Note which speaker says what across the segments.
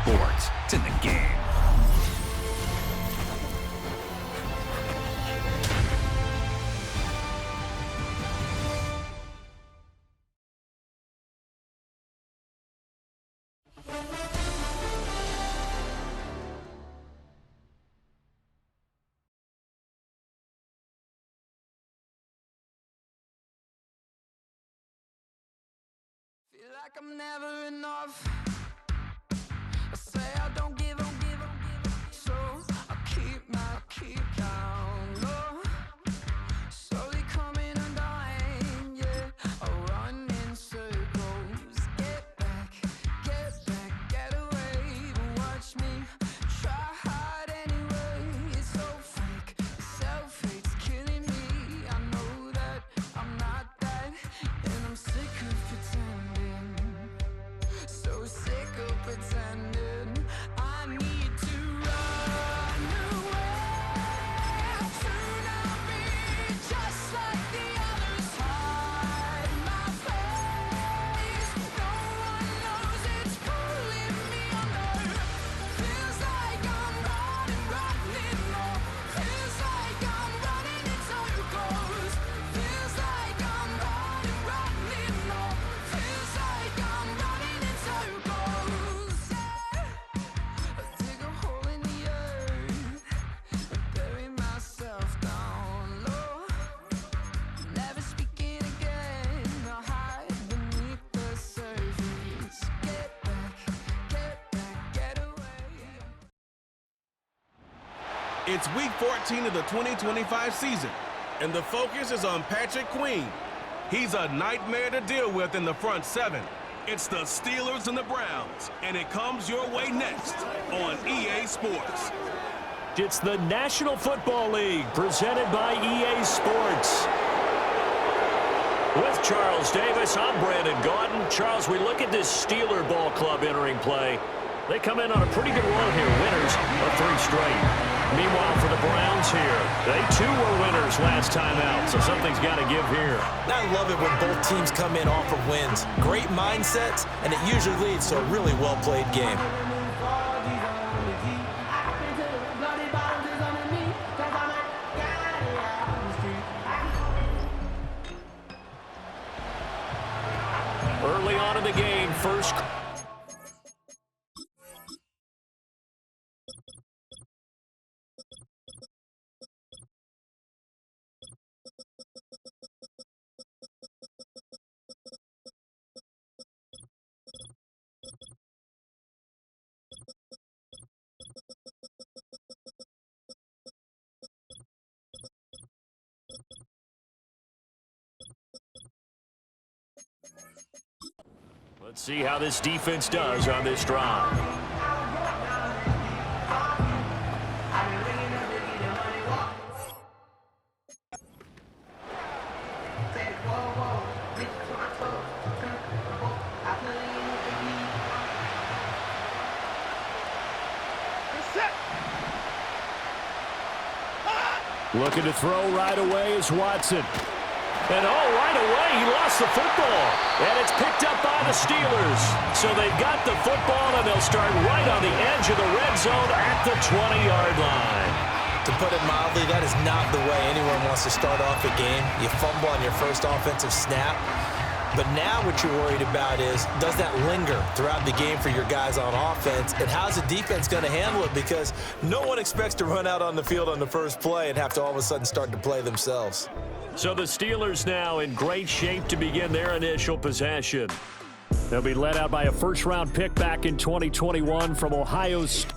Speaker 1: sports. It's in the game.
Speaker 2: Feel like I'm never enough. I say I don't give up, so I keep down low. Slowly coming undone, yeah. I run in circles. Get back, get away. But watch me try hard anyway. It's so fake, the self-hate's killing me. I know that I'm not that, and I'm sick of pretending. So sick of pretending. I need to run away to not be just like the others. Hide my face. No one knows it's pulling me under. Feels like I'm running more. Feels like I'm running in circles. Feels like I'm running more. Feels like I'm running in circles. I dig a hole in the earth and bury myself down low. Never speaking again. I hide beneath the surface. Get back, get away.
Speaker 3: It's week 14 of the 2025 season, and the focus is on Patrick Queen. He's a nightmare to deal with in the front seven. It's the Steelers and the Browns, and it comes your way next on EA Sports.
Speaker 4: It's the National Football League presented by EA Sports. With Charles Davis, I'm Brandon Gaudin. Charles, we look at this Steeler ball club entering play. They come in on a pretty good run here, winners of 3 straight. Meanwhile, for the Browns here, they too were winners last time out, so something's got to give here.
Speaker 5: I love it when both teams come in off of wins. Great mindsets, and it usually leads to a really well-played game.
Speaker 4: Early on in the game, first. Let's see how this defense does on this drive. Looking to throw right away is Watson. And right away, he lost the football. And it's picked up by the Steelers. So they've got the football, and they'll start right on the edge of the red zone at the 20-yard line.
Speaker 5: To put it mildly, that is not the way anyone wants to start off a game. You fumble on your first offensive snap. But now what you're worried about is, does that linger throughout the game for your guys on offense? And how's the defense going to handle it? Because no one expects to run out on the field on the first play and have to all of a sudden start to play themselves.
Speaker 4: So the Steelers now in great shape to begin their initial possession. They'll be led out by a first-round pick back in 2021 from Ohio State.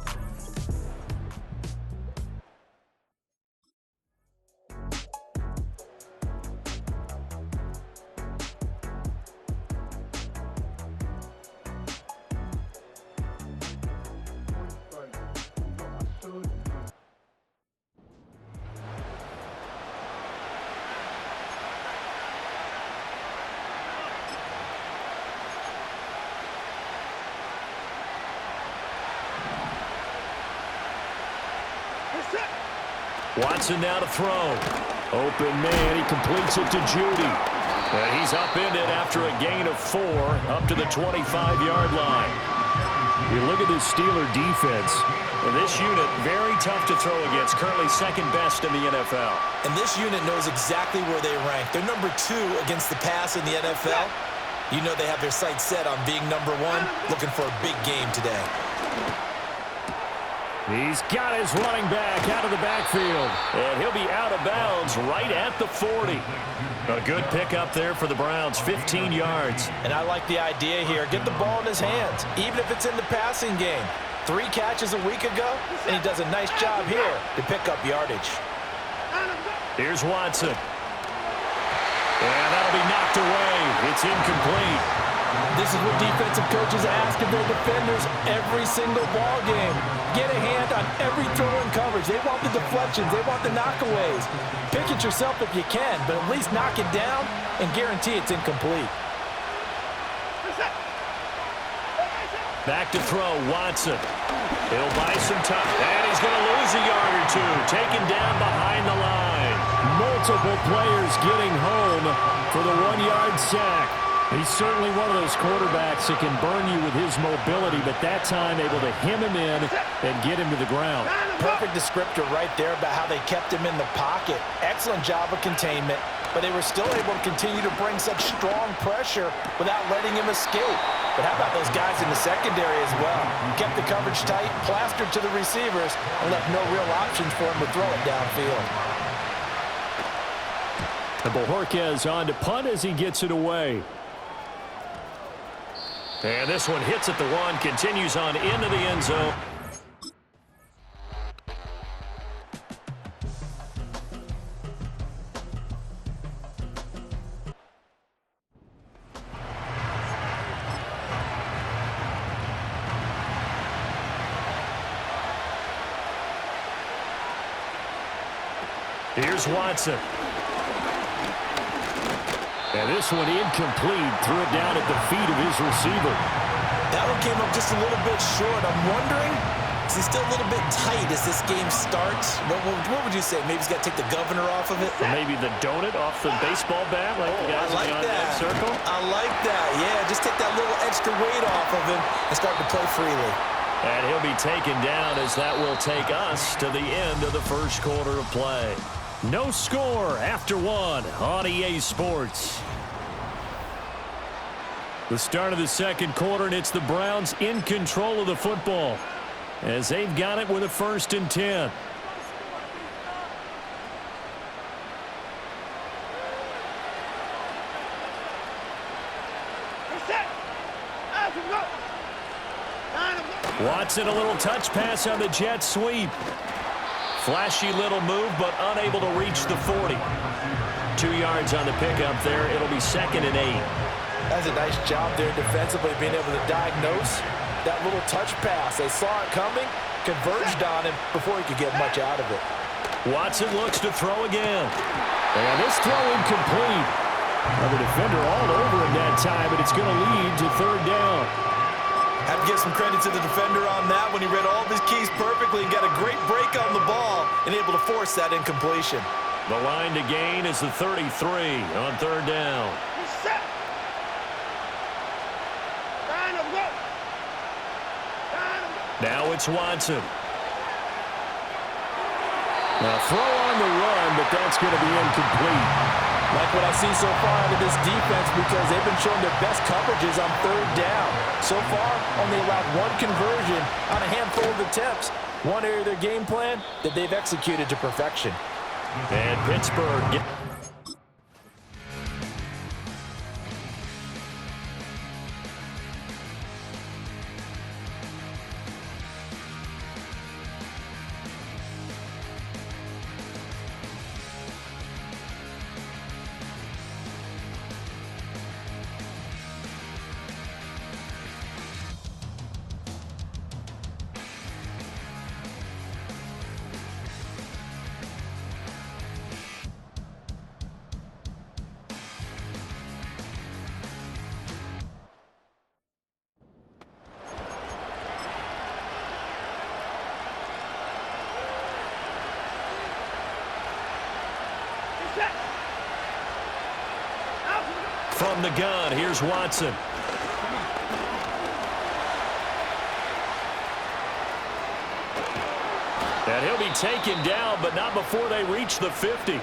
Speaker 4: Watson now to throw. Open man, he completes it to Judy. And he's upended after a gain of 4 up to the 25-yard line. You look at this Steeler defense. And this unit, very tough to throw against, currently second best in the NFL.
Speaker 5: And this unit knows exactly where they rank. They're number 2 against the pass in the NFL. You know they have their sights set on being number 1, looking for a big game today.
Speaker 4: He's got his running back out of the backfield. And he'll be out of bounds right at the 40. A good pickup there for the Browns, 15 yards.
Speaker 5: And I like the idea here. Get the ball in his hands, even if it's in the passing game. 3 catches a week ago, and he does a nice job here to pick up yardage.
Speaker 4: Here's Watson. And that'll be knocked away. It's incomplete.
Speaker 5: This is what defensive coaches ask of their defenders every single ball game. Get a hand on every throw in coverage. They want the deflections. They want the knockaways. Pick it yourself if you can, but at least knock it down and guarantee it's incomplete.
Speaker 4: Back to throw, Watson. He'll buy some time, and he's going to lose a yard or 2. Taken down behind the line. Multiple players getting home for the 1-yard sack. He's certainly one of those quarterbacks that can burn you with his mobility, but that time able to hem him in and get him to the ground.
Speaker 5: Perfect descriptor right there about how they kept him in the pocket. Excellent job of containment, but they were still able to continue to bring such strong pressure without letting him escape. But how about those guys in the secondary as well? Kept the coverage tight, plastered to the receivers, and left no real options for him to throw it downfield.
Speaker 4: And Bojorquez on to punt as he gets it away. And this one hits at the 1, continues on into the end zone. Here's Watson. And this one incomplete. Threw it down at the feet of his receiver.
Speaker 5: That one came up just a little bit short. I'm wondering, is he still a little bit tight as this game starts? What would you say? Maybe he's got to take the governor off of it?
Speaker 4: Or maybe the donut off the baseball bat, like the guys
Speaker 5: I like that
Speaker 4: circle?
Speaker 5: I like that. Yeah, just take that little extra weight off of him and start to play freely.
Speaker 4: And he'll be taken down as that will take us to the end of the first quarter of play. No score after 1 on EA Sports. The start of the second quarter, and it's the Browns in control of the football as they've got it with a 1st and 10. Watson, a little touch pass on the jet sweep. Flashy little move, but unable to reach the 40. 2 yards on the pickup there. It'll be 2nd and 8.
Speaker 5: That's a nice job there defensively, being able to diagnose that little touch pass. They saw it coming, converged on him before he could get much out of it.
Speaker 4: Watson looks to throw again. And this throw incomplete. The defender all over him that time, but it's going to lead to 3rd down.
Speaker 5: Have to give some credit to the defender on that when he read all of his keys perfectly and got a great break on the ball and able to force that incompletion.
Speaker 4: The line to gain is the 33 on 3rd down. Now it's Watson. Now throw on the run, but that's going to be incomplete.
Speaker 5: Like what I see so far out of this defense, because they've been showing their best coverages on 3rd down. So far, only allowed 1 conversion on a handful of attempts. One area of their game plan that they've executed to perfection.
Speaker 4: And Pittsburgh. From the gun, here's Watson. And he'll be taken down, but not before they reach the 50.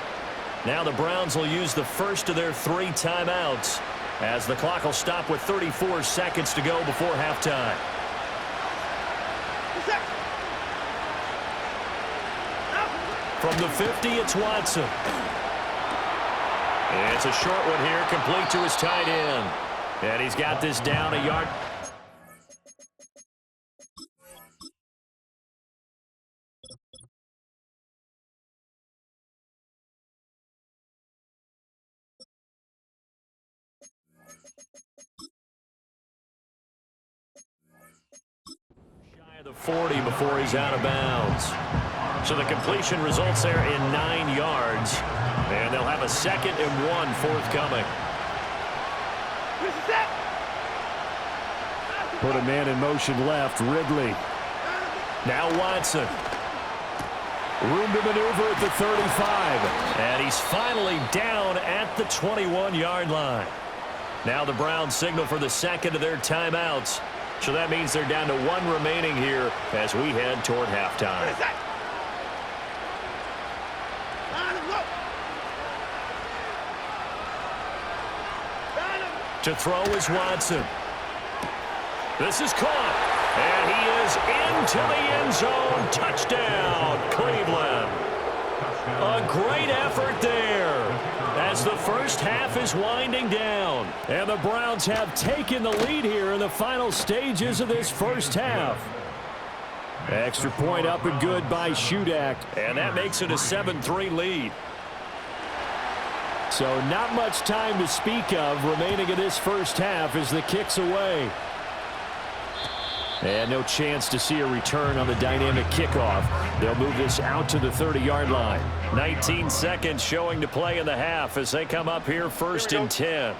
Speaker 4: Now the Browns will use the first of their 3 timeouts as the clock will stop with 34 seconds to go before halftime. From the 50, it's Watson. It's a short one here, complete to his tight end. And he's got this down a yard. Shy of the 40 before he's out of bounds. So the completion results there in 9 yards. And they'll have a 2nd and 1 forthcoming. Put a man in motion left, Ridley. Now Watson. Room to maneuver at the 35. And he's finally down at the 21-yard line. Now the Browns signal for the 2nd of their timeouts. So that means they're down to 1 remaining here as we head toward halftime. To throw is Watson. This is caught. And he is into the end zone. Touchdown, Cleveland. A great effort there as the first half is winding down. And the Browns have taken the lead here in the final stages of this first half. Extra point up and good by Shudak. And that makes it a 7-3 lead. So not much time to speak of remaining in this first half as the kick's away. And no chance to see a return on the dynamic kickoff. They'll move this out to the 30-yard line. 19 seconds showing to play in the half as they come up here 1st and 10.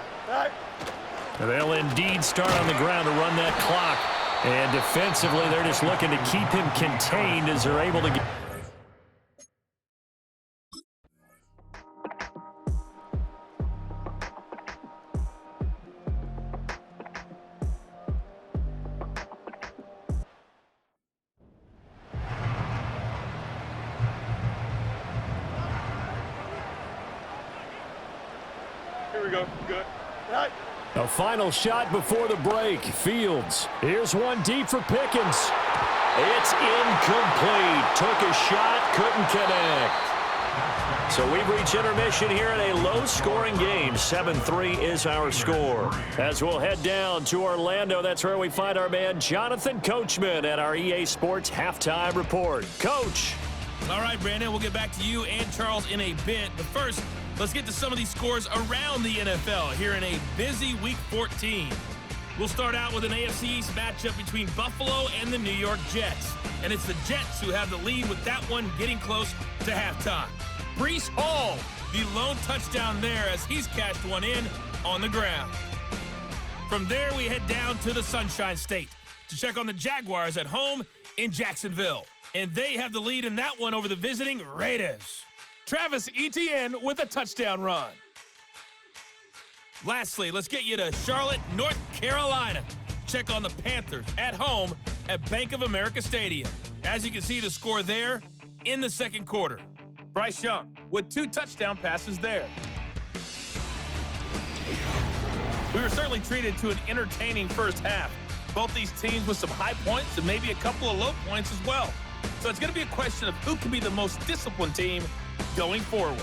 Speaker 4: They'll indeed start on the ground to run that clock. And defensively, they're just looking to keep him contained as they're able to get.
Speaker 1: Here we go. Good.
Speaker 4: A final shot before the break. Fields. Here's one deep for Pickens. It's incomplete. Took a shot, couldn't connect. So we've reached intermission here in a low-scoring game. 7-3 is our score. As we'll head down to Orlando, that's where we find our man Jonathan Coachman at our EA Sports Halftime Report. Coach.
Speaker 6: All right, Brandon, we'll get back to you and Charles in a bit. But first, let's get to some of these scores around the NFL here in a busy Week 14. We'll start out with an AFC East matchup between Buffalo and the New York Jets. And it's the Jets who have the lead with that one getting close to halftime. Breece Hall, the lone touchdown there as he's cashed one in on the ground. From there, we head down to the Sunshine State to check on the Jaguars at home in Jacksonville. And they have the lead in that one over the visiting Raiders. Travis Etienne with a touchdown run. Lastly, let's get you to Charlotte, North Carolina. Check on the Panthers at home at Bank of America Stadium. As you can see, the score there in the second quarter. Bryce Young with 2 touchdown passes there. We were certainly treated to an entertaining first half. Both these teams with some high points and maybe a couple of low points as well. So it's going to be a question of who can be the most disciplined team going forward.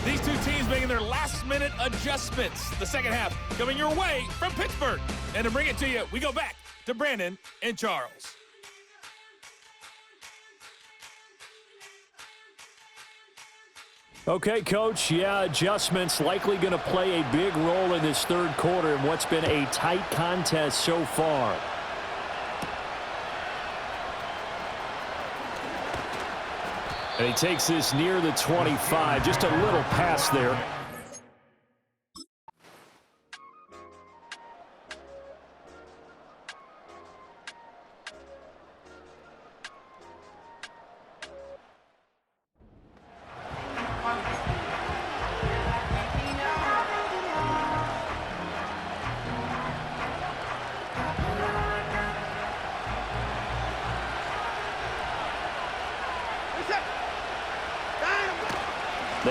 Speaker 6: These two teams making their last-minute adjustments. The second half coming your way from Pittsburgh. And to bring it to you, we go back to Brandon and Charles.
Speaker 4: Okay, Coach. Yeah, adjustments likely going to play a big role in this third quarter in what's been a tight contest so far. And he takes this near the 25. Just a little pass there.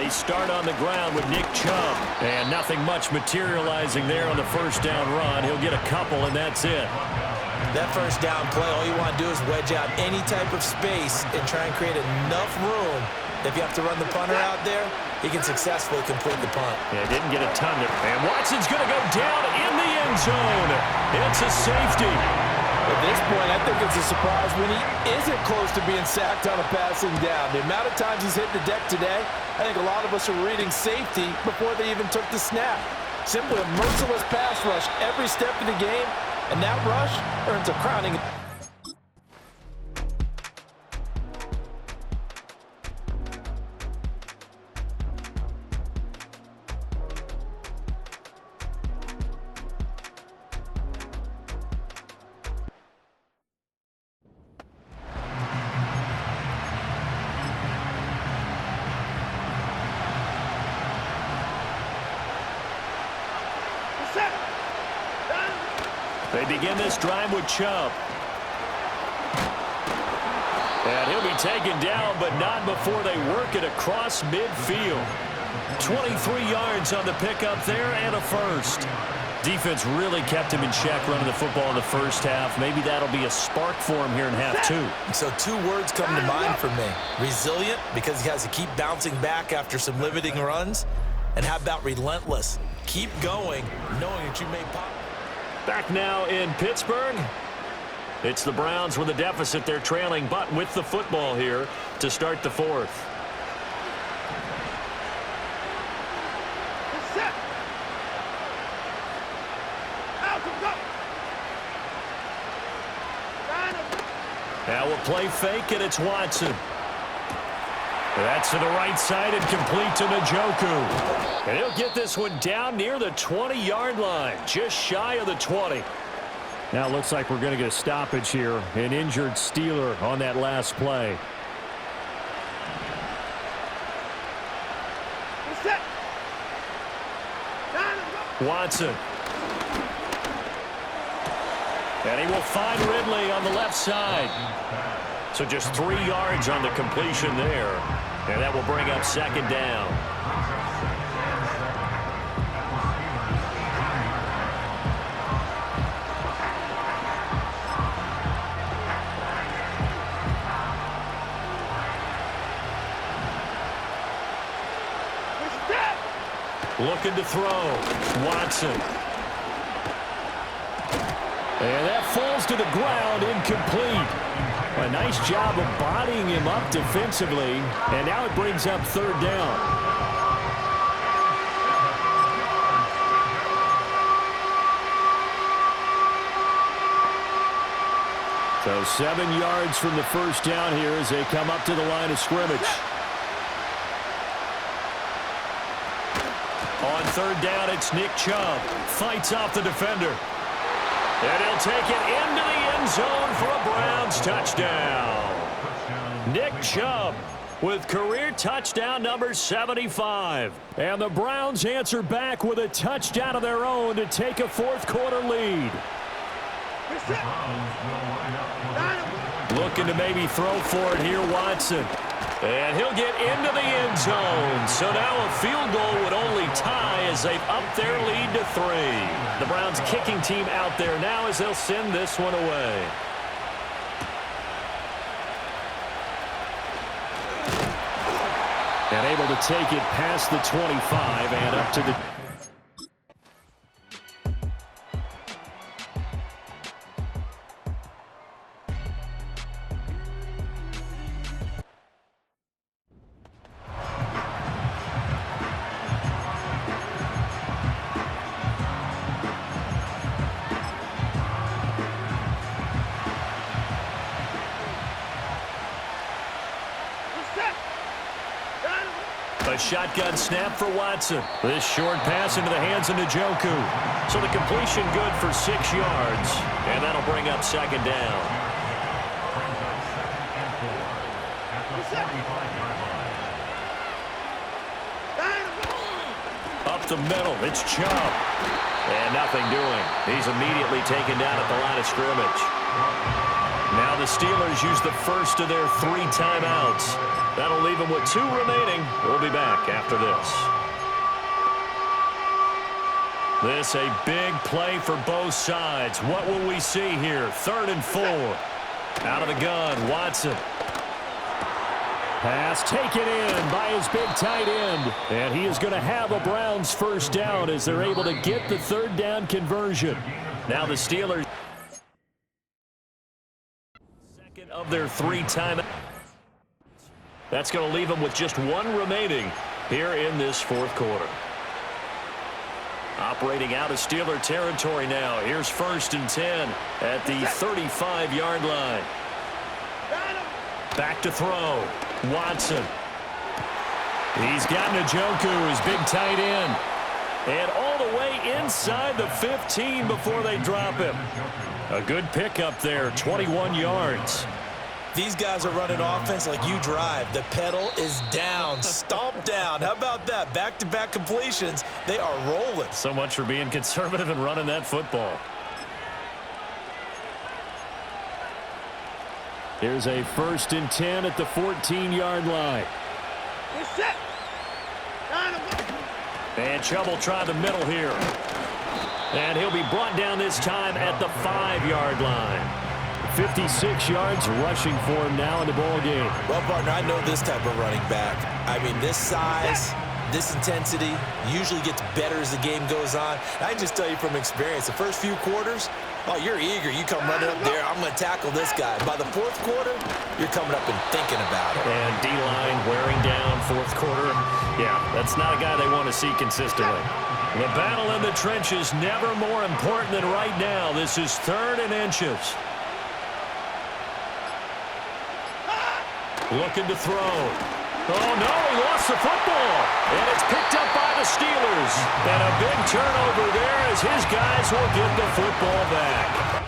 Speaker 4: They start on the ground with Nick Chubb. And nothing much materializing there on the first down run. He'll get a couple, and that's it.
Speaker 5: That first down play, all you want to do is wedge out any type of space and try and create enough room. If you have to run the punter out there, he can successfully complete the punt.
Speaker 4: Yeah, didn't get a ton of. And Watson's going to go down in the end zone. It's a safety.
Speaker 5: At this point, I think it's a surprise when he isn't close to being sacked on a passing down. The amount of times he's hit the deck today, I think a lot of us are reading safety before they even took the snap. Simply a merciless pass rush every step of the game, and that rush earns a crowning.
Speaker 4: They begin this drive with Chubb. And he'll be taken down, but not before they work it across midfield. 23 yards on the pickup there and a first. Defense really kept him in check running the football in the first half. Maybe that'll be a spark for him here in half two.
Speaker 5: So 2 words come to mind for me. Resilient, because he has to keep bouncing back after some limiting runs. And how about relentless? Keep going, knowing that you may pop.
Speaker 4: Back now in Pittsburgh. It's the Browns with a deficit. They're trailing, but with the football here to start the fourth. Now we'll play fake, and it's Watson. That's to the right side and complete to Njoku. And he'll get this one down near the 20-yard line, just shy of the 20. Now it looks like we're going to get a stoppage here. An injured Steeler on that last play. Watson. And he will find Ridley on the left side. So just 3 yards on the completion there. And that will bring up second down. Looking to throw. Watson. And that falls to the ground, incomplete. A nice job of bodying him up defensively, and now it brings up third down. So 7 yards from the first down here as they come up to the line of scrimmage. On third down, it's Nick Chubb. Fights off the defender. And he'll take it into the end zone for a Browns touchdown. Nick Chubb with career touchdown number 75. And the Browns answer back with a touchdown of their own to take a fourth-quarter lead. Looking to maybe throw for it here, Watson. And he'll get into the end zone. So now a field goal would only tie as they've upped their lead to 3. The Browns kicking team out there now as they'll send this one away. And able to take it past the 25 and up to the... A shotgun snap for Watson. This short pass into the hands of Njoku. So the completion good for 6 yards. And that'll bring up second down. Up the middle, it's Chubb. And nothing doing. He's immediately taken down at the line of scrimmage. Now the Steelers use the first of their 3 timeouts. That'll leave them with 2 remaining. We'll be back after this. This a big play for both sides. What will we see here? 3rd and 4. Out of the gun, Watson. Pass taken in by his big tight end. And he is going to have a Browns first down as they're able to get the 3rd down conversion. Now the Steelers, second of their 3 timeouts. That's going to leave them with just 1 remaining here in this 4th quarter. Operating out of Steeler territory now. Here's 1st and 10 at the 35-yard line. Back to throw. Watson. He's got Njoku, his big tight end. And all the way inside the 15 before they drop him. A good pickup there, 21 yards.
Speaker 5: These guys are running offense like you drive. The pedal is down, stomp down. How about that? Back-to-back completions. They are rolling.
Speaker 4: So much for being conservative and running that football. Here's a 1st and 10 at the 14-yard line. And Chubb try the middle here. And he'll be brought down this time at the 5-yard line. 56 yards rushing for him now in the ball game.
Speaker 5: Well, partner, I know this type of running back. I mean, this size, this intensity usually gets better as the game goes on. And I can just tell you from experience, the first few quarters, oh, you're eager. You come running up there, I'm going to tackle this guy. By the 4th quarter, you're coming up and thinking about it.
Speaker 4: And D-line wearing down 4th quarter. Yeah, that's not a guy they want to see consistently. The battle in the trenches never more important than right now. This is 3rd and inches. Looking to throw. Oh, no, he lost the football. And it's picked up by the Steelers. And a big turnover there as his guys will get the football back.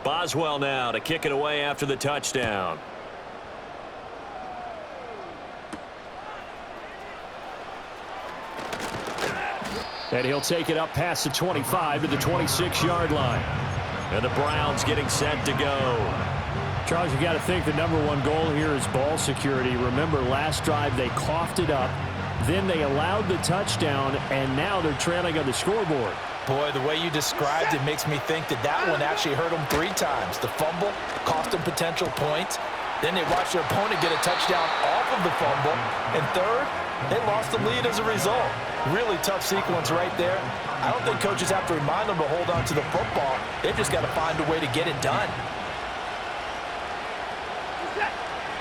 Speaker 4: Boswell now to kick it away after the touchdown. And he'll take it up past the 25 to the 26-yard line. And the Browns getting set to go. Charles, you got to think the #1 goal here is ball security. Remember, last drive they coughed it up. Then they allowed the touchdown, and now they're trailing on the scoreboard.
Speaker 5: Boy, the way you described it makes me think that one actually hurt them 3 times. The fumble cost them potential points. Then they watched their opponent get a touchdown off of the fumble. And 3rd, they lost the lead as a result. Really tough sequence right there. I don't think coaches have to remind them to hold on to the football. They've just got to find a way to get it done.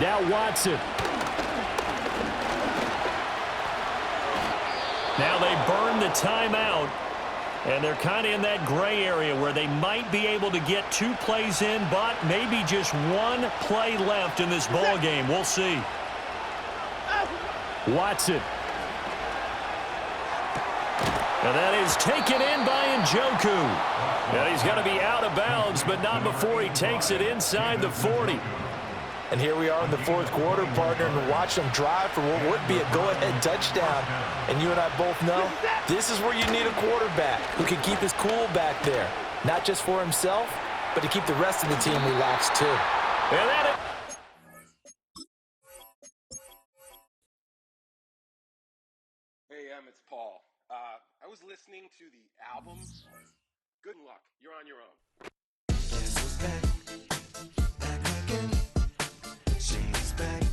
Speaker 4: Now Watson. Now they burn the timeout. And they're kind of in that gray area where they might be able to get 2 plays in, but maybe just 1 play left in this ball game. We'll see. Watson. And that is taken in by Njoku. And he's going to be out of bounds, but not before he takes it inside the 40.
Speaker 5: And here we are in the 4th quarter, partner, and watch them drive for what would be a go-ahead touchdown. And you and I both know this is where you need a quarterback who can keep his cool back there. Not just for himself, but to keep the rest of the team relaxed too.
Speaker 4: And that is
Speaker 1: Hey, it's Paul. I was listening to the album. Good luck. You're on your own.
Speaker 2: Guess who's back? Back again. She's back.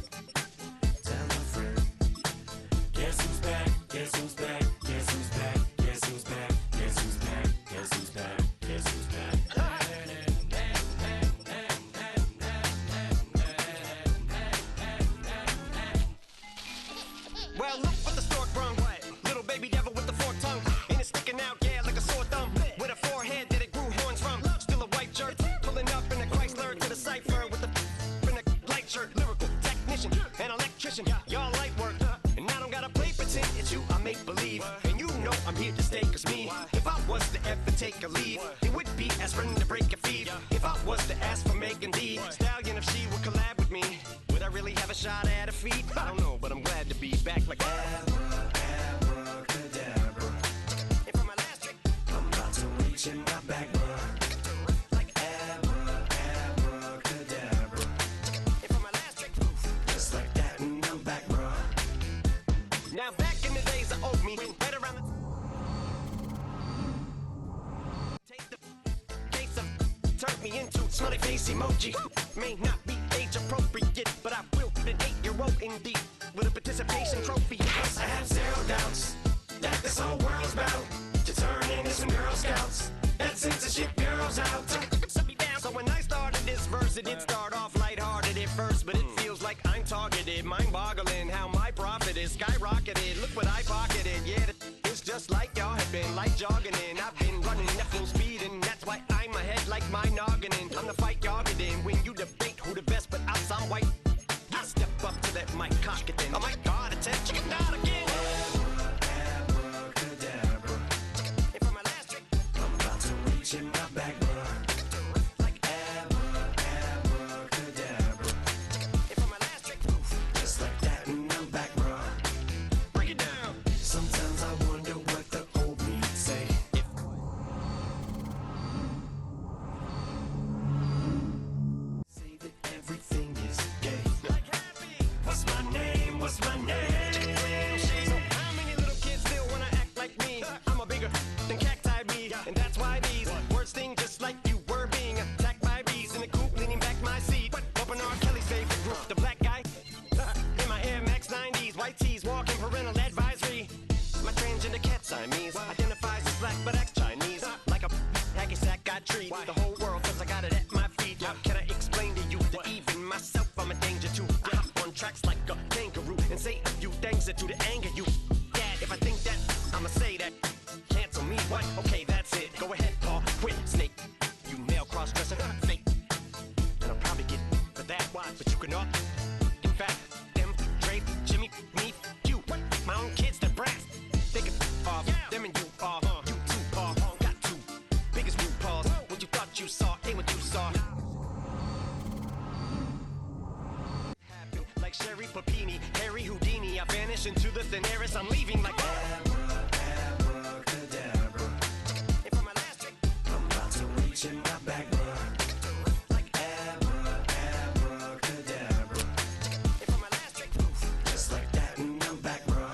Speaker 2: Tell a friend. Guess who's back? Guess who's back? Guess who's back? Guess who's back? Guess who's back? Guess who's back? Guess who's back?
Speaker 7: offering to break your feet. If I was to ask for Megan Thee Stallion, if she would collab with me, would I really have a shot at a feat? I don't know, but I'm glad to be back like abracadabra. And for my last trick, I'm about to reach in my back, like abracadabra. And for my last trick, just like that, and I'm back, bro. Now back in the days I owed me, right around the take the case of turned me into smiley face emoji. May not be age appropriate, but I will be an 8-year-old indeed with a participation trophy. Plus I have zero doubts that this whole world's bound to turn into some Girl Scouts. That censorship bureau's out. So when I started this verse, it did start off lighthearted at first, but it feels like I'm targeted, mind-boggling how my profit is skyrocketed. Look what I pocketed, yeah, it's just like y'all have been like jogging in. I've been running at full speed, and that's why I'm ahead like my noggin. I'm the fight y'all get in when you debate who the best, but I sound white. I step up to that mic, cock it then. Oh my God, attention, not again. Abracadabra. And for my last trick, I'm about to reach in my back, bro. Like abracadabra. And for my last trick, just like that, and I'm back, bro. Break it down. Sometimes I wonder what the old me say. Say that everything is gay. Like happy. What's my name? What's my name? So how many little kids still wanna act like me? I'm a bigger than cacti bee, and that's why these words sting just like you were being attacked by bees in the coop, leaning back my seat. Bumping R. Kelly's favorite group, the black guy. In my Air Max 90s, white tees, walking parental advisory. My transgender cat Siamese identifies as black but acts Chinese. Like a hacky sack got treat the whole world cause I got it at my feet. Can I explain to you that even myself I'm a danger to? I hop on tracks like a kangaroo and say a few things that do to anger you. Dad, if I think that, I'ma say that. Cancel me, what? Okay, that's it. Go ahead, Paul. Quit, snake. You male cross-dresser, fake. And I'll probably get for that. Why? But you can all. In fact, them, Dre, Jimmy, me, you. My own kids, they're brass. They can off. Them and you are. You too are. Got two. Biggest root paws. What you thought you saw ain't what you saw. Happen like Sherry Papini, Harry Houdini. I vanish into the thin air as I'm leaving like abracadabra. And for my last trick, I'm about to reach in my back, bro. Like abracadabra. And for my last trick, just like that, and I'm back, bro.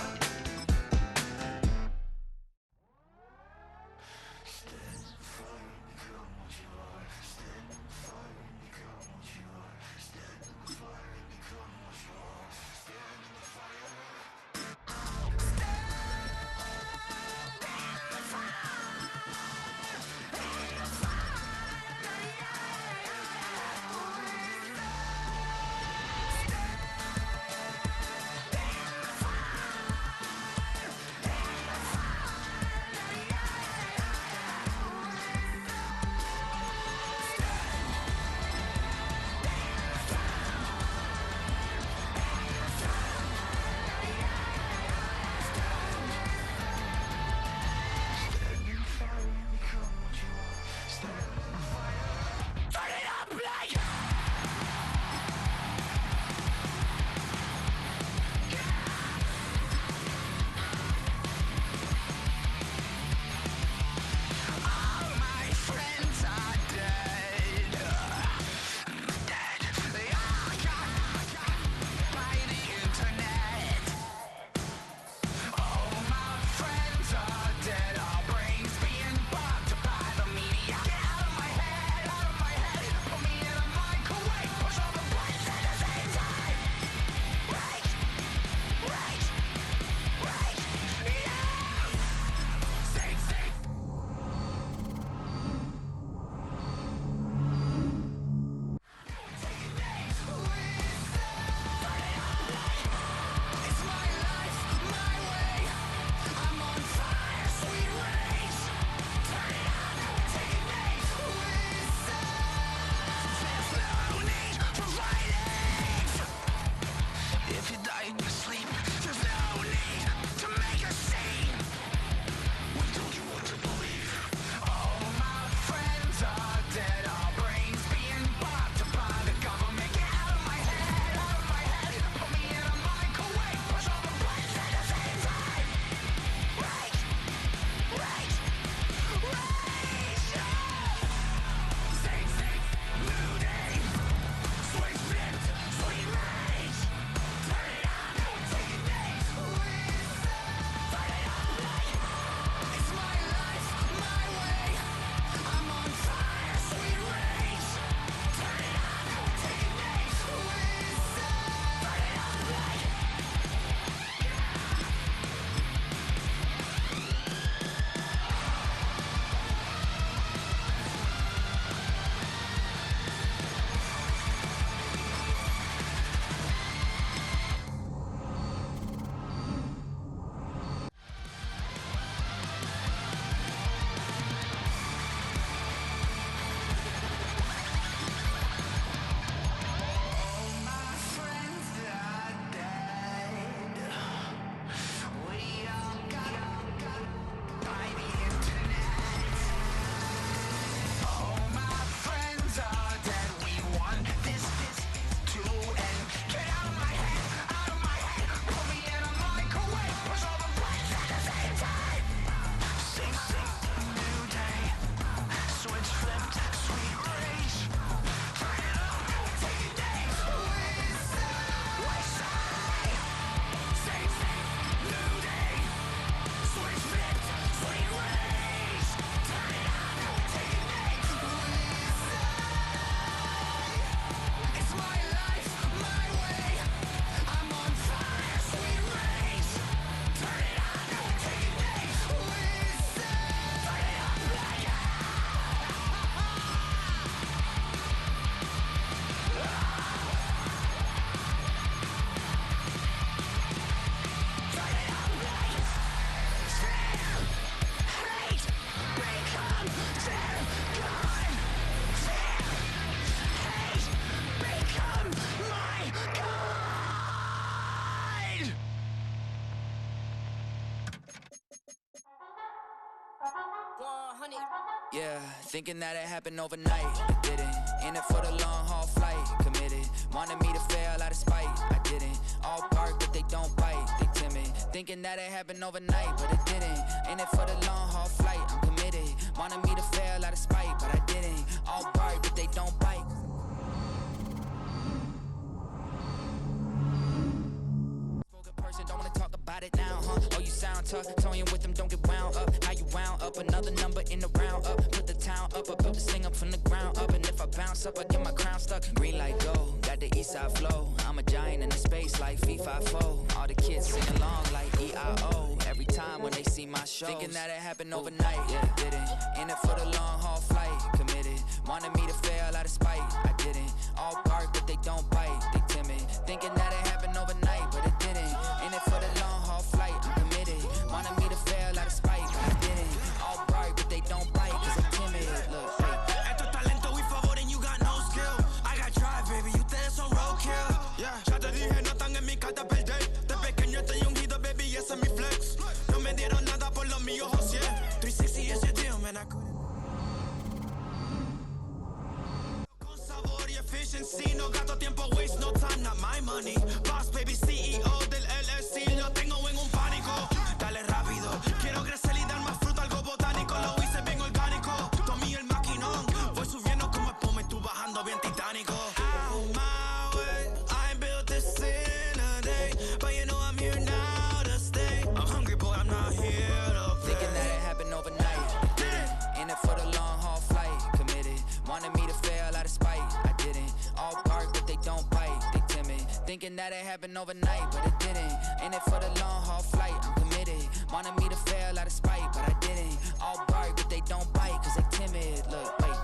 Speaker 2: Yeah, thinking that it happened overnight, it didn't. In it for the long haul flight, committed. Wanted me to fail out of spite, I didn't. All bark but they don't bite, they timid. Thinking that it happened overnight, but it didn't. In it for the long haul flight, I'm committed. Wanted me to fail out of spite, but I didn't. All bark but they don't bite. Don't wanna talk about it now, huh? Oh, you sound tough, toying with them, don't get wound up. How you wound up, another number in the round up. Put the town up, I built this thing up from the ground up. And if I bounce up, I get my crown stuck. Green light go, got the east side flow. I'm a giant in the space like FIFA4. All the kids sing along like EIO. Every time when they see my show, thinking that it happened overnight, yeah, it didn't. In it for the long haul flight, committed. Wanted me to fail out of spite, I didn't. All bark but they don't bite, they timid. Thinking that it happened overnight, but it didn't. In it for the long haul flight, I'm committed. Wanted me to fail out of spite, but I didn't. All bark but they don't bite, cause I'm timid. Look, hey.
Speaker 7: Esto es talento, we favor and you got no skill. I got drive, baby, ustedes son roadkill. Yeah, ya te dije, no están en mi carta perder. De pequeño estoy ungido, baby, y ese es mi flex. No me dieron nada por los míos, José. 360 is your deal, man, I couldn't. Con sabor y efficiency, no gasto tiempo, waste no time, not my money. Boss, baby, CEO del LLC, lo tengo en un pánico. Dale rápido, quiero crecer y dar más fruto, algo botánico, lo hice bien orgánico. Tomé el maquinón, voy subiendo como espuma y tú bajando bien titánico. Out my way, I ain't built this in a day, but you know I'm here now to stay. I'm hungry, boy, I'm not here to play.
Speaker 2: Thinking that it happened overnight, didn't. In it for the long haul flight, committed. Wanted me to fail out of spite, I didn't. All bark but they don't bite, they timid. Thinking that it happened overnight, but it didn't. In it for the long haul flight, I'm committed. Wanted me to fail out of spite, but I didn't. All bark but they don't bite, cause they timid. Look, wait.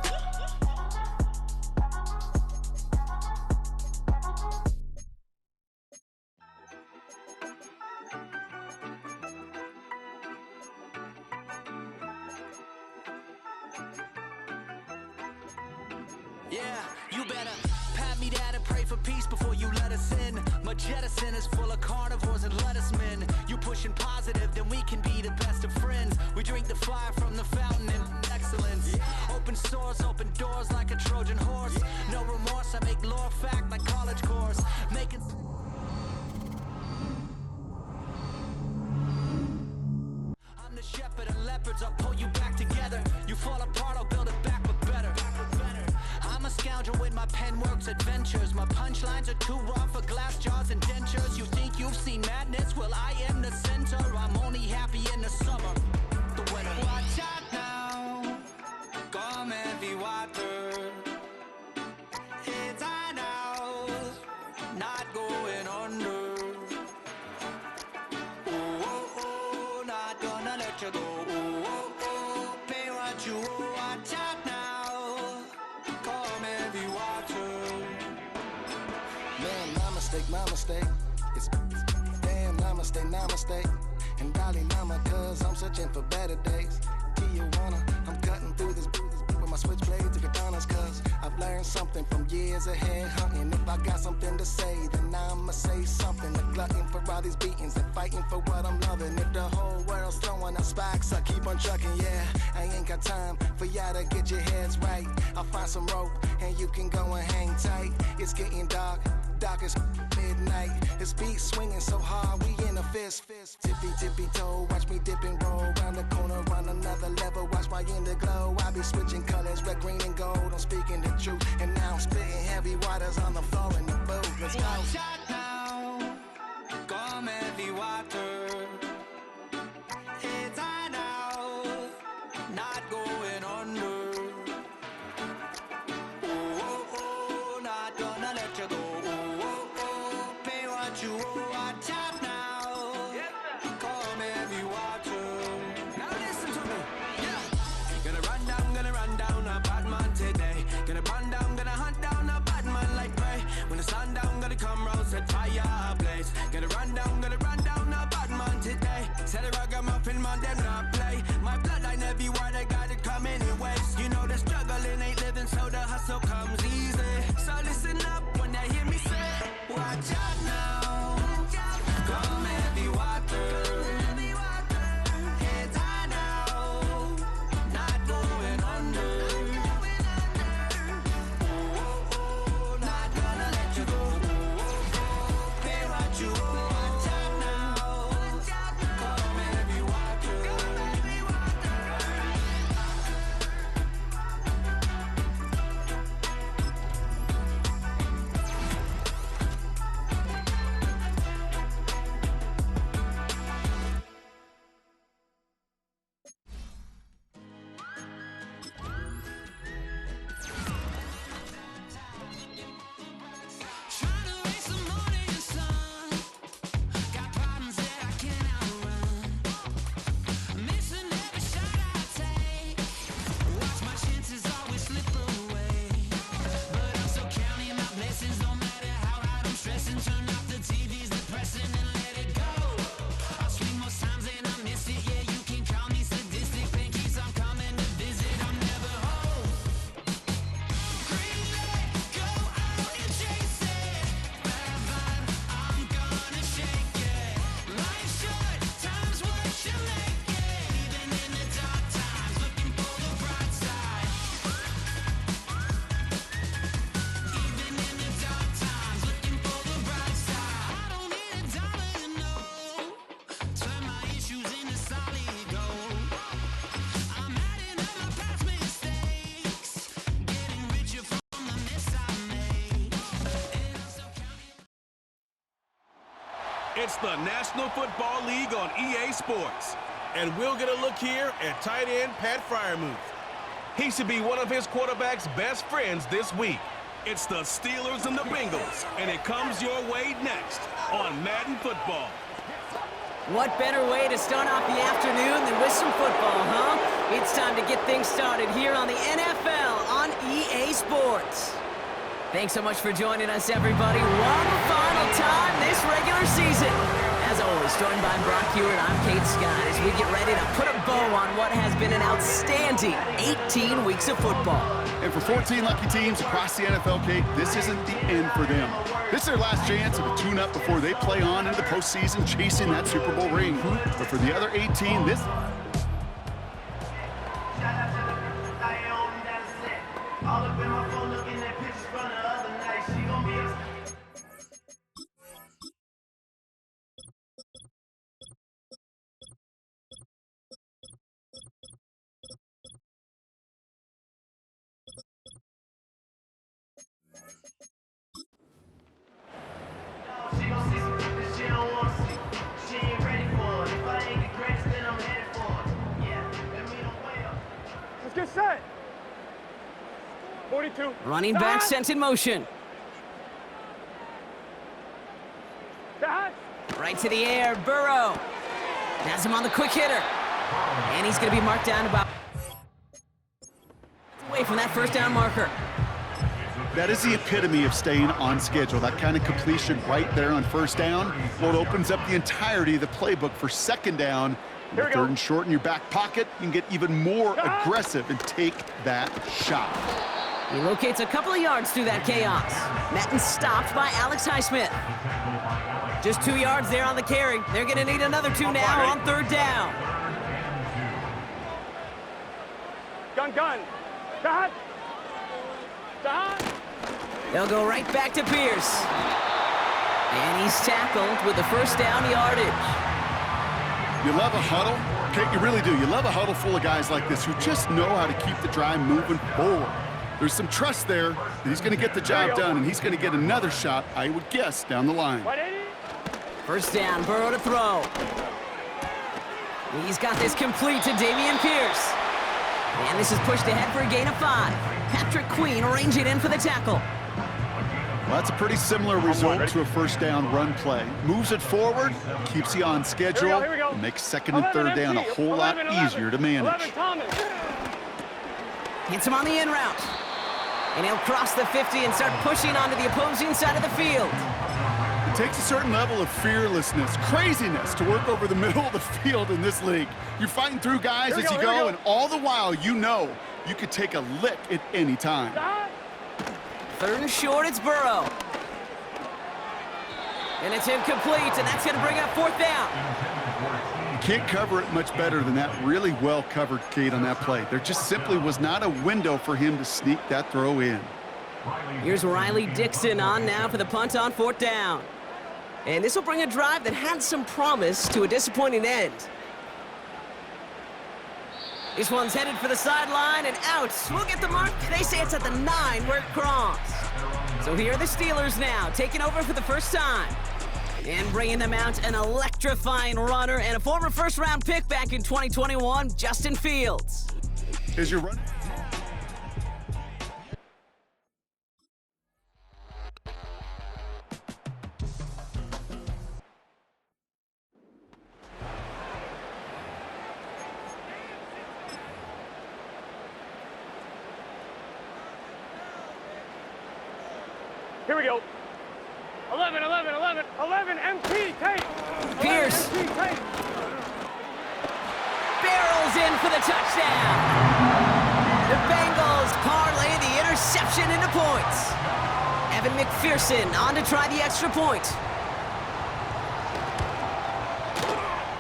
Speaker 8: Yeah, you better pat me down and pray for peace before you let us in. My jettison is full of carnivores and lettuce men. You pushing positive, then we can be the best of friends. We drink the fire from the fountain in excellence. Open source, open doors like a Trojan horse. No remorse, I make lore fact like college course. Making I'm the shepherd and leopards, I'll pull you back together. You fall apart, I'll build it back but better. I'm a scoundrel with my pen works adventures. My punchlines are too raw for glass jars and dentures. You think you've seen madness? Well, I am the center. I'm only happy in the summer. The winter. Watch out now, come heavy water. It's on out, not going under. Oh, oh, oh, not gonna let you go. Oh, oh, oh, pay what you owe. Watch out now, come heavy water.
Speaker 9: Man, my mistake. It's damn, namaste. And darling, mama, cause I'm searching for better days. Tijuana, I'm cutting through this with my switchblade to katanas, cause I've learned something from years ahead hunting. If I got something to say, then I'ma say something. A glutton for all these beatings and fighting for what I'm loving. If the whole world's throwing out sparks, I keep on trucking, yeah. I ain't got time for y'all to get your heads right. I'll find some rope and you can go and hang tight. It's getting dark as midnight. This beat swinging so hard, we in a fist. Tippy toe, watch me dip and roll. Round the corner, run another level, watch my glow. I be switching colors, red, green, and gold. I'm speaking the truth, and now I'm spitting heavy waters on the floor in the booth. Let's go.
Speaker 8: Watch out now, come heavy water. It's on out, not going under. Oh, oh, oh, not gonna let you go. Oh, oh, oh, pay what you owe. Watch out now, come heavy water. Now listen to me, yeah. Gonna run down a bad man today. Gonna run down, gonna hunt down a bad man like me.
Speaker 3: It's the National Football League on EA Sports. And we'll get a look here at tight end Pat Freiermuth. He should be one of his quarterback's best friends this week. It's the Steelers and the Bengals, and it comes your way next on Madden Football.
Speaker 10: What better way to start off the afternoon than with some football, huh? It's time to get things started here on the NFL on EA Sports. Thanks so much for joining us, everybody. One final time this regular season. As always, joined by Brock Hewitt, I'm Kate Scott as we get ready to put a bow on what has been an outstanding 18 weeks of football.
Speaker 11: And for 14 lucky teams across the NFL, Kate, this isn't the end for them. This is their last chance of a tune-up before they play on into the postseason chasing that Super Bowl ring. But for the other 18, this...
Speaker 12: Get set. 42.
Speaker 10: Running back sent in motion. Right to the air, Burrow. Has him on the quick hitter. And he's going to be marked down about away from that first down marker.
Speaker 11: That is the epitome of staying on schedule. That kind of completion right there on first down. Well, it opens up the entirety of the playbook for second down. Third and short in your back pocket, you can get even more aggressive and take that shot.
Speaker 10: He locates a couple of yards through that chaos. Madden stopped by Alex Highsmith. Just 2 yards there on the carry. They're going to need another 2 now on third down.
Speaker 12: Gun. Dot.
Speaker 10: They'll go right back to Pierce. And he's tackled with the first down yardage.
Speaker 11: You love a huddle? Okay, you really do. You love a huddle full of guys like this who just know how to keep the drive moving forward. There's some trust there that he's going to get the job done, and he's going to get another shot, I would guess, down the line.
Speaker 10: First down, Burrow to throw. He's got this complete to Dameon Pierce. And this is pushed ahead for a gain of 5. Patrick Queen arranging in for the tackle.
Speaker 11: Well, that's a pretty similar result to a first down run play. Moves it forward, keeps you on schedule, and makes second and third down a whole lot easier to manage.
Speaker 10: Hits him on the in route. And he'll cross the 50 and start pushing onto the opposing side of the field.
Speaker 11: It takes a certain level of fearlessness, craziness to work over the middle of the field in this league. You're fighting through guys as you go, and all the while you know you could take a lick at any time.
Speaker 10: Third and short, it's Burrow. And it's incomplete, and that's going to bring up fourth down.
Speaker 11: You can't cover it much better than that. Really well covered, Kate, on that play. There just simply was not a window for him to sneak that throw in.
Speaker 10: Here's Riley Dixon on now for the punt on fourth down. And this will bring a drive that had some promise to a disappointing end. This one's headed for the sideline and out. We'll get the mark. They say it's at the 9 where it crossed. So here are the Steelers now, taking over for the first time. And bringing them out an electrifying runner and a former first-round pick back in 2021, Justin Fields.
Speaker 11: Is your run?
Speaker 12: Here we go. 11, MT, Tate.
Speaker 10: Pierce.
Speaker 12: MT, Tate.
Speaker 10: Barrels in for the touchdown. The Bengals parlay the interception into points. Evan McPherson on to try the extra point.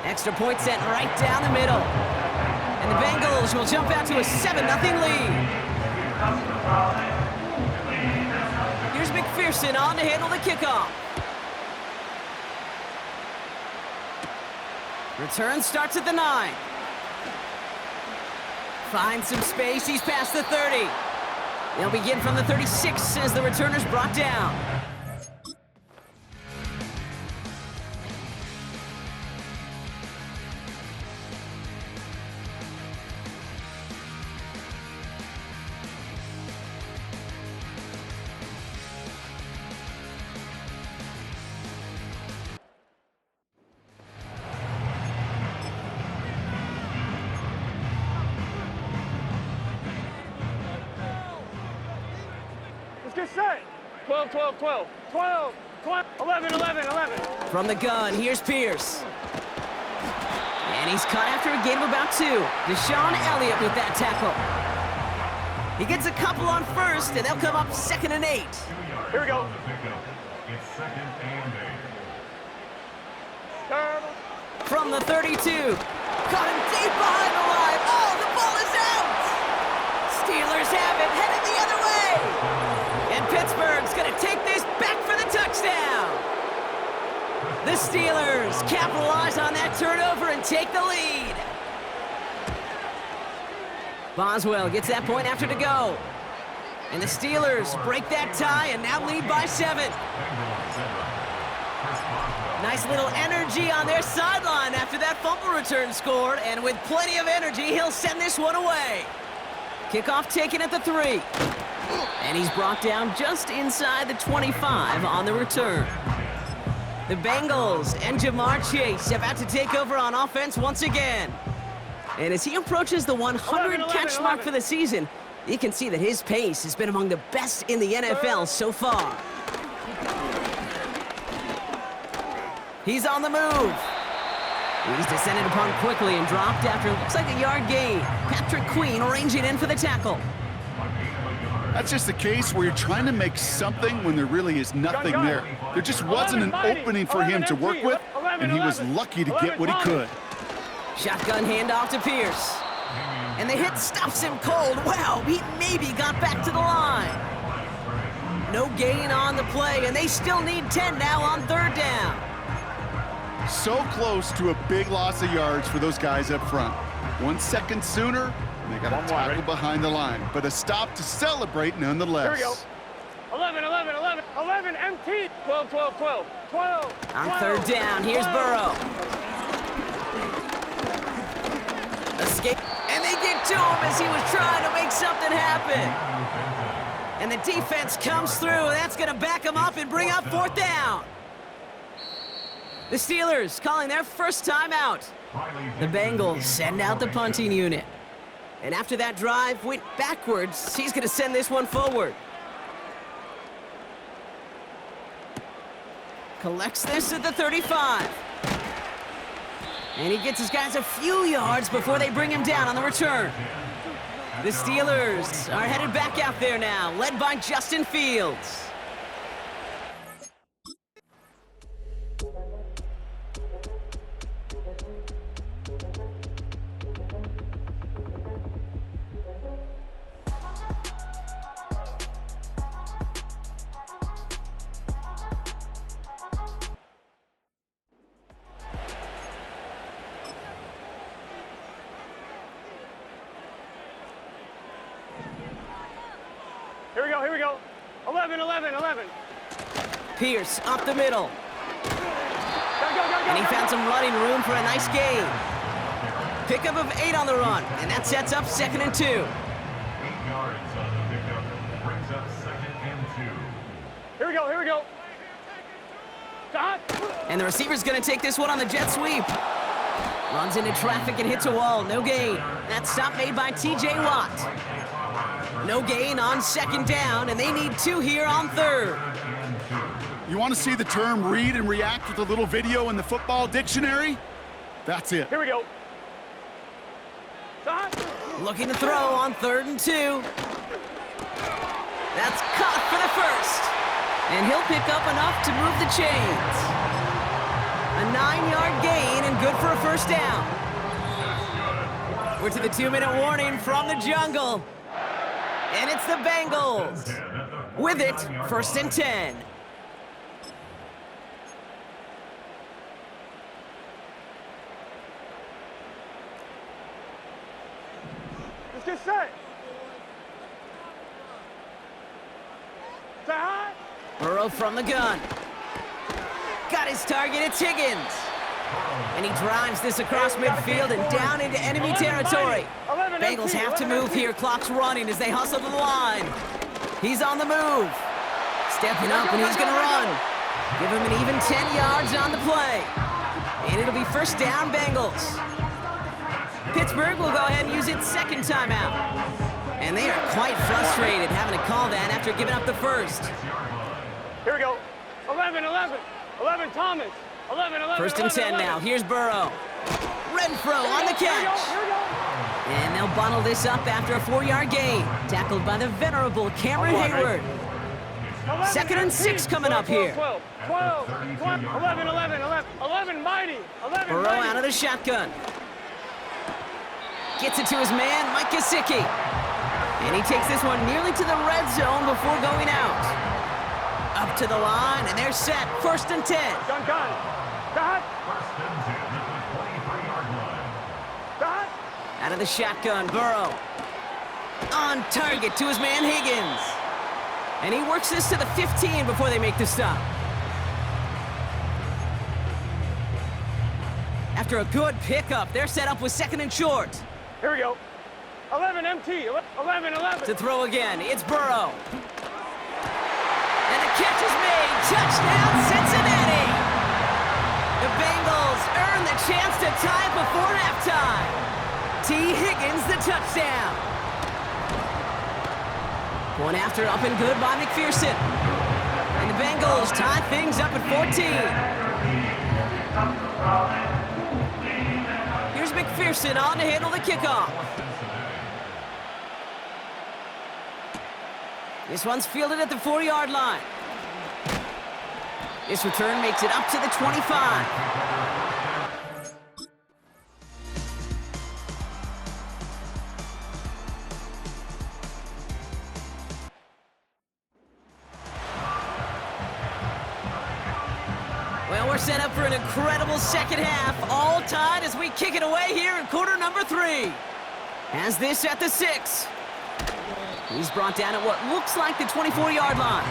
Speaker 10: Extra point sent right down the middle. And the Bengals will jump out to a 7-0 lead. Here's McPherson on to handle the kickoff. Return starts at the 9. Finds some space, he's past the 30. They'll begin from the 36 as the returner's brought down.
Speaker 12: get set. 12, 12, 12. 12, 12, 11, 11, 11.
Speaker 10: From the gun, here's Pierce. And he's cut after a gain of about 2. Deshaun Elliott with that tackle. He gets a couple on first, and they'll come up 2nd and 8.
Speaker 12: Here we go.
Speaker 13: It's 2nd and 8.
Speaker 12: Terrible.
Speaker 10: From the 32. Caught him deep behind the line. Oh, the ball is out! Steelers have it, headed the other way. And Pittsburgh's going to take this back for the touchdown. The Steelers capitalize on that turnover and take the lead. Boswell gets that point after to go. And the Steelers break that tie and now lead by 7. Nice little energy on their sideline after that fumble return scored. And with plenty of energy, he'll send this one away. Kickoff taken at the 3. And he's brought down just inside the 25 on the return. The Bengals and Jamar Chase about to take over on offense once again. And as he approaches the 100 catch mark for the season, you can see that his pace has been among the best in the NFL so far. He's on the move. He's descended upon quickly and dropped after looks like a yard gain. Patrick Queen arranging in for the tackle.
Speaker 11: That's just a case where you're trying to make something when there really is nothing there. There just wasn't an opening for him to work with, and he was lucky to get what he could.
Speaker 10: Shotgun handoff to Pierce. And the hit stops him cold. Wow, he maybe got back to the line. No gain on the play, and they still need 10 now on 3rd down.
Speaker 11: So close to a big loss of yards for those guys up front. 1 second sooner, and they got a tackle behind the line. But a stop to celebrate nonetheless.
Speaker 12: Here we go. 11, 11, 11, 11, MT. 12, 12, 12, 12.
Speaker 10: On 3rd down, here's Burrow. Escape, and they get to him as he was trying to make something happen. And the defense comes through, and that's going to back him up and bring up 4th down. The Steelers calling their first timeout. The Bengals send out the punting unit. And after that drive went backwards, he's going to send this one forward. Collects this at the 35. And he gets his guys a few yards before they bring him down on the return. The Steelers are headed back out there now, led by Justin Fields.
Speaker 12: Here we go. 11, 11, 11.
Speaker 10: Pierce up the middle.
Speaker 12: Go,
Speaker 10: And he found some running room for a nice gain. Pickup of 8 on the run, and that sets up 2nd and 2.
Speaker 13: 8 yards on the pickup brings up 2nd and 2.
Speaker 12: Here we go, here we go. Stop.
Speaker 10: And the receiver's going to take this one on the jet sweep. Runs into traffic and hits a wall, no gain. That stop made by T.J. Watt. No gain on 2nd down, and they need 2 here on 3rd.
Speaker 11: You want to see the term read and react with a little video in the football dictionary? That's it.
Speaker 12: Here we go. Stop.
Speaker 10: Looking to throw on 3rd and 2. That's caught for the first. And he'll pick up enough to move the chains. A 9-yard gain and good for a first down. We're to the 2-minute warning from the jungle. And it's the Bengals. With it, 1st and 10.
Speaker 12: Let's get set. Say hi.
Speaker 10: Burrow from the gun. Got his target, it's Higgins. And he drives this across midfield and down into enemy territory. Bengals have to move here. Clock's running as they hustle to the line. He's on the move. Stepping up, and he's going to run. Give him an even 10 yards on the play. And it'll be 1st down, Bengals. Pittsburgh will go ahead and use its 2nd timeout. And they are quite frustrated having to call that after giving up the first.
Speaker 12: Here we go. 11, 11. 11, Thomas. 11, 11,
Speaker 10: First and 10 now. Here's Burrow. Renfro on the catch. And they'll bottle this up after a 4-yard gain. Tackled by the venerable Cameron Hayward. 2nd and 6 coming up here.
Speaker 12: 12, 11, 11, 11, mighty. 11,
Speaker 10: Burrow
Speaker 12: mighty.
Speaker 10: out of the shotgun. Gets it to his man, Mike Gesicki. And he takes this one nearly to the red zone before going out. Up to the line, and they're set. 1st and 10.
Speaker 12: Gun. Got.
Speaker 13: First and 10 at the 23-yard line.
Speaker 12: Got.
Speaker 10: Out of the shotgun, Burrow. On target to his man, Higgins. And he works this to the 15 before they make the stop. After a good pickup, they're set up with 2nd and short.
Speaker 12: Here we go. 11 MT. 11, 11.
Speaker 10: To throw again, it's Burrow. And the catch is made. Touchdown, Cincinnati. The Bengals earn the chance to tie before halftime. T. Higgins, the touchdown. One after up and good by McPherson. And the Bengals tie things up at 14. Here's McPherson on to handle the kickoff. This one's fielded at the 4-yard line. This return makes it up to the 25. Well, we're set up for an incredible second half. All tied as we kick it away here in quarter number 3. Has this at the 6. He's brought down at what looks like the 24-yard line.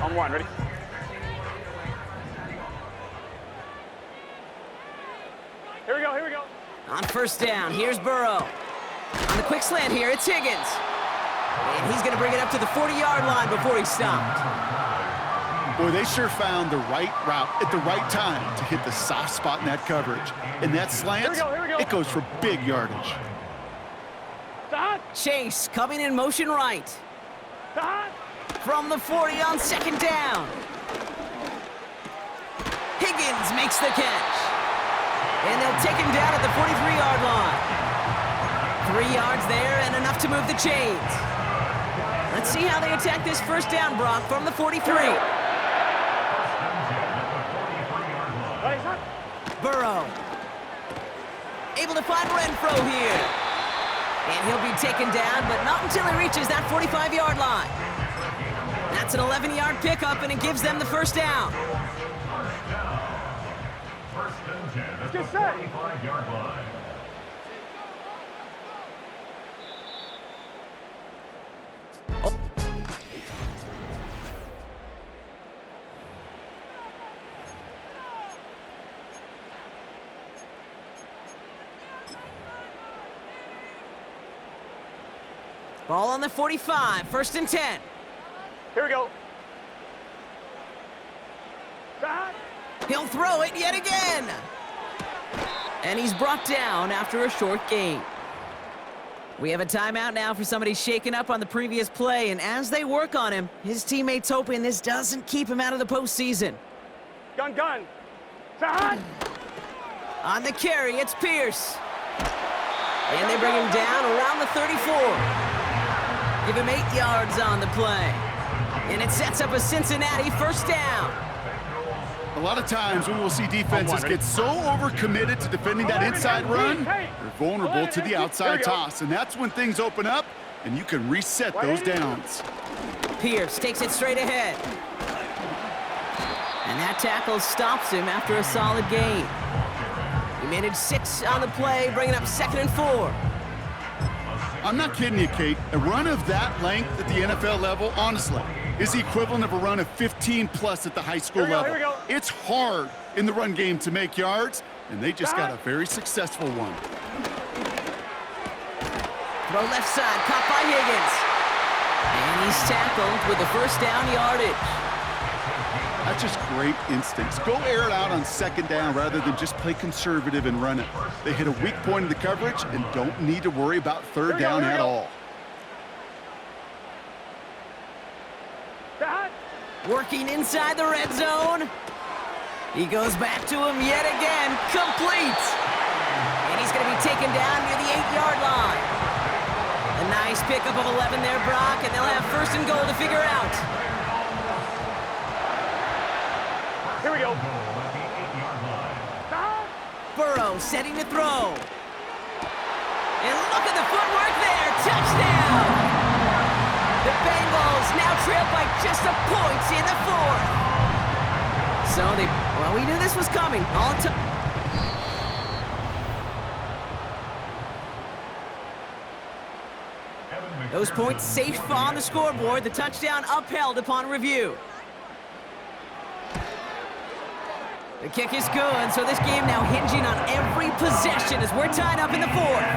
Speaker 12: On 1, ready? Here we go.
Speaker 10: On 1st down, here's Burrow. On the quick slant here, it's Higgins. And he's going to bring it up to the 40-yard line before he's stopped.
Speaker 11: Boy, they sure found the right route at the right time to hit the soft spot in that coverage. And that slant,
Speaker 12: Here we go.
Speaker 11: it goes for big yardage.
Speaker 12: Stop.
Speaker 10: Chase coming in motion right.
Speaker 12: Stop.
Speaker 10: From the 40 on 2nd down. Higgins makes the catch. And they'll take him down at the 43-yard line. 3 yards there and enough to move the chains. Let's see how they attack this 1st down, Brock, from the 43. Burrow. Able to find Renfro here. And he'll be taken down, but not until he reaches that 45-yard line. That's an 11-yard pickup, and it gives them the 1st down.
Speaker 13: First and 10 at the 45-yard line.
Speaker 10: Ball on the 45, 1st and 10.
Speaker 12: Here we go. Stop.
Speaker 10: He'll throw it yet again. And he's brought down after a short gain. We have a timeout now for somebody shaken up on the previous play, and as they work on him, his teammates hoping this doesn't keep him out of the postseason.
Speaker 12: Gun. Stop.
Speaker 10: On the carry, it's Pierce. And they bring him down around the 34. Give him 8 yards on the play. And it sets up a Cincinnati 1st down.
Speaker 11: A lot of times we will see defenses get so overcommitted to defending that inside run, they're vulnerable to the outside toss. And that's when things open up, and you can reset those downs.
Speaker 10: Pierce takes it straight ahead. And that tackle stops him after a solid gain. He managed 6 on the play, bringing up 2nd and 4.
Speaker 11: I'm not kidding you, Kate. A run of that length at the NFL level, honestly, is the equivalent of a run of 15+ at the high school level.
Speaker 12: Here we go.
Speaker 11: It's hard in the run game to make yards, and they just got a very successful one.
Speaker 10: Throw left side, caught by Higgins. And he's tackled with the first down yardage.
Speaker 11: That's just great instincts. Go air it out on second down rather than just play conservative and run it. They hit a weak point in the coverage and don't need to worry about third down at all.
Speaker 10: Working inside the red zone. He goes back to him yet again. Complete. And he's going to be taken down near the 8-yard line. A nice pickup of 11 there, Brock, and they'll have first and goal to figure out.
Speaker 12: Here we go.
Speaker 10: Burrow setting to throw. And look at the footwork there. Touchdown! The Bengals now trail by just a point in the fourth. So we knew this was coming. Those points safe on the scoreboard. The touchdown upheld upon review. The kick is good, so this game now hinging on every possession as we're tied up in the fourth.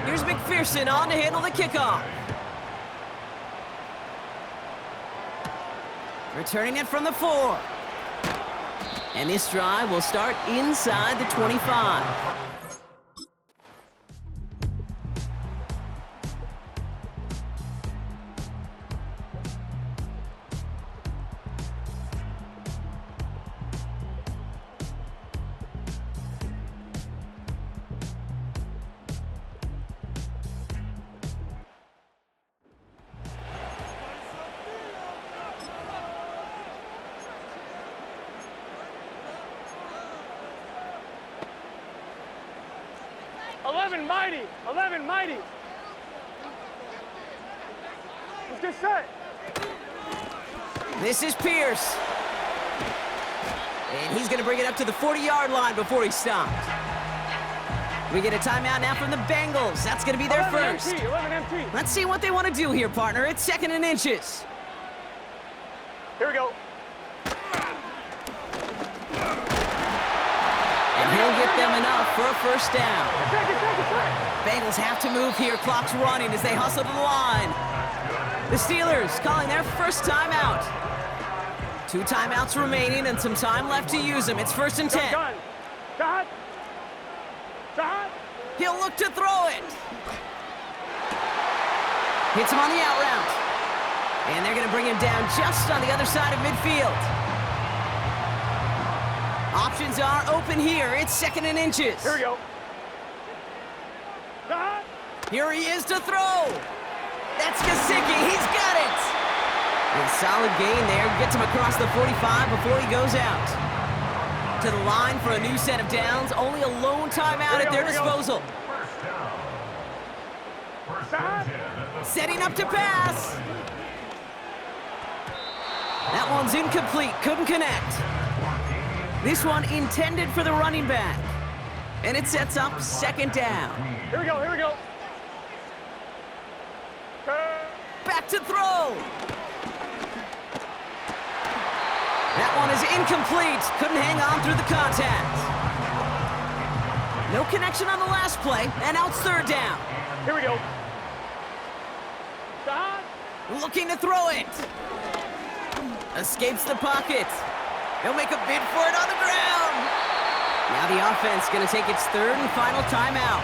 Speaker 10: Here's McPherson on to handle the kickoff. Returning it from the 4. And this drive will start inside the 25.
Speaker 12: Mighty. 11 mighty. Let's get set.
Speaker 10: This is Pierce. And he's going to bring it up to the 40-yard line before he stops. We get a timeout now from the Bengals. That's going to be their first.
Speaker 12: 11 MT.
Speaker 10: Let's see what they want to do here, partner. It's 2nd and inches.
Speaker 12: Here we go.
Speaker 10: And he'll get them enough for a first down. Bengals have to move here. Clock's running as they hustle to the line. The Steelers calling their first timeout. 2 timeouts remaining and some time left to use them. It's 1st and 10. He'll look to throw it. Hits him on the out route. And they're going to bring him down just on the other side of midfield. Options are open here. It's 2nd and inches.
Speaker 12: Here we go.
Speaker 10: Here he is to throw. That's Gesicki. He's got it. A solid gain there. Gets him across the 45 before he goes out. To the line for a new set of downs. Only a lone timeout at their disposal. Setting up to pass. That one's incomplete. Couldn't connect. This one intended for the running back. And it sets up 2nd down.
Speaker 12: Here we go, here we go.
Speaker 10: Back to throw. That one is incomplete. Couldn't hang on through the contact. No connection on the last play, and now it's 3rd down.
Speaker 12: Here we go.
Speaker 10: Looking to throw it. Escapes the pocket. He'll make a bid for it on the ground. Now the offense going to take its 3rd and final timeout.